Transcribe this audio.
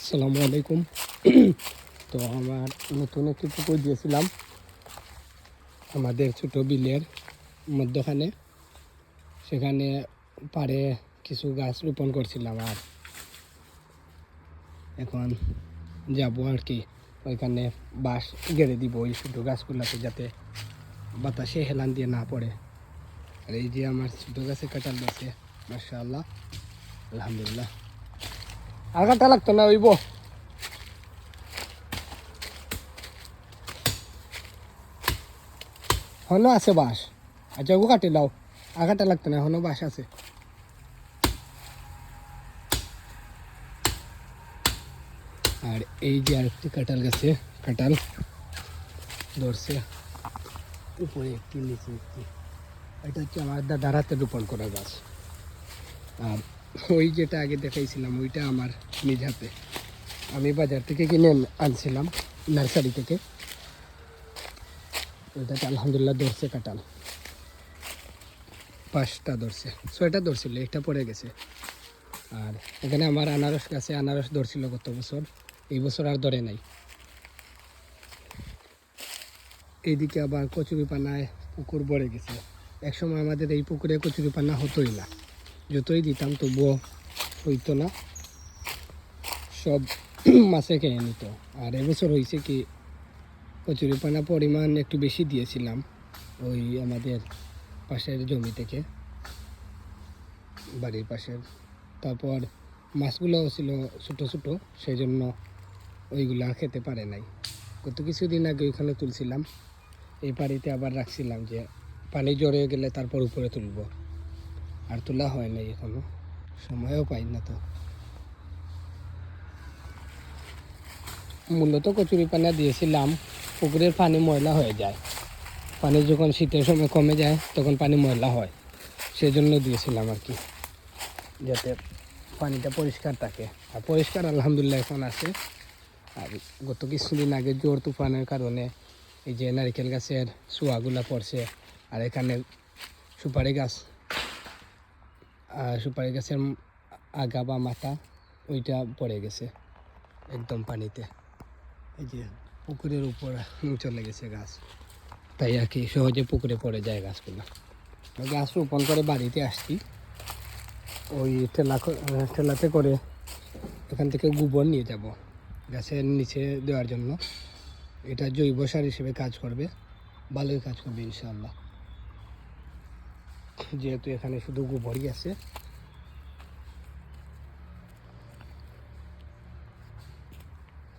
আসসালামু আলাইকুম। তো আমার নতুন একটি পুকুর দিয়েছিলাম আমাদের ছোটো বিলের মধ্যখানে। সেখানে পাড়ে কিছু গাছ রোপণ করছিলাম, আর এখন যাব আর কি ওইখানে বাঁশ গেড়ে দিব ওই ছোটো গাছগুলোতে, যাতে বাতাসে হেলান দিয়ে না পড়ে। আর এই যে আমার ছোটো গাছে কাঁঠাল গাছে, মাশাআল্লাহ, আলহামদুলিল্লাহ। আর কাটা লাগতো না, ওইব হনো আছে বাঁশ। আচ্ছা, ওগো কাটি লাও, আগাটা লাগতো না, হনো বাঁশ আছে। আর এই যে আরেকটি কাঁঠাল গাছে কাঁঠাল ধরছে, উপরে একটি নিচে একটি। এটা হচ্ছে আমার দাদার হাতে রোপণ করা গাছ। আর ওই যেটা আগে দেখাইছিলাম ওইটা আমার নিজ হাতে, আমি বাজার থেকে কিনে আনছিলাম, নার্সারি থেকে। ওইটাতে আলহামদুলিল্লাহ ধরছে কাঁঠাল, 5টা ধরছে, 6টা ধরছিল, একটা পড়ে গেছে। আর এখানে আমার আনারস গাছে আনারস ধরছিল গত বছর, এই বছর আর ধরে নাই। এইদিকে আবার কচুরিপানায় পুকুর ভরে গেছে। একসময় আমাদের এই পুকুরে কচুরিপানা হতোই না, যতই দিতাম তবুও হইতো না, সব মাছে খেয়ে নিত। আর এবছর হয়েছে কি, কচুরিপানা পরিমাণ একটু বেশি দিয়েছিলাম ওই আমাদের পাশের জমি থেকে, বাড়ির পাশের। তারপর মাছগুলোও ছিল ছোটো ছোটো, সেই জন্য ওইগুলা খেতে পারে নাই। গত কিছুদিন আগে ওইখানে তুলছিলাম, এই বাড়িতে আবার রাখছিলাম যে পানি জড়ে গেলে তারপর উপরে তুলব, আর তোলা হয় নাই এখনো, সময়ও পাই না। তো মূলত কচুরিপানা দিয়েছিলাম, পুকুরের পানি ময়লা হয়ে যায়, পানি যখন শীতের সময় কমে যায় তখন পানি ময়লা হয়, সেজন্য দিয়েছিলাম আর কি, যাতে পানিটা পরিষ্কার থাকে। আর পরিষ্কার আলহামদুলিল্লাহ এখন আছে। আর গত কিছুদিন আগে জোর তুফানের কারণে এই যে নারকেল গাছের চুয়াগুলা পড়ছে, আর এখানে সুপারি গাছের আগা বা মাথা ওইটা পড়ে গেছে একদম পানিতে, এই যে পুকুরের উপর চলে গেছে গাছ, তাই আর কি সহজে পুকুরে পড়ে যায় গাছগুলো। গাছ রোপণ করে বাড়িতে আসছি, ওই ঠেলাতে করে এখান থেকে গোবর নিয়ে যাব গাছের নিচে দেওয়ার জন্য। এটা জৈব সার হিসেবে কাজ করবে, ভালোই কাজ করবে ইনশাআল্লাহ, যেহেতু এখানে শুধু গোবরই আছে।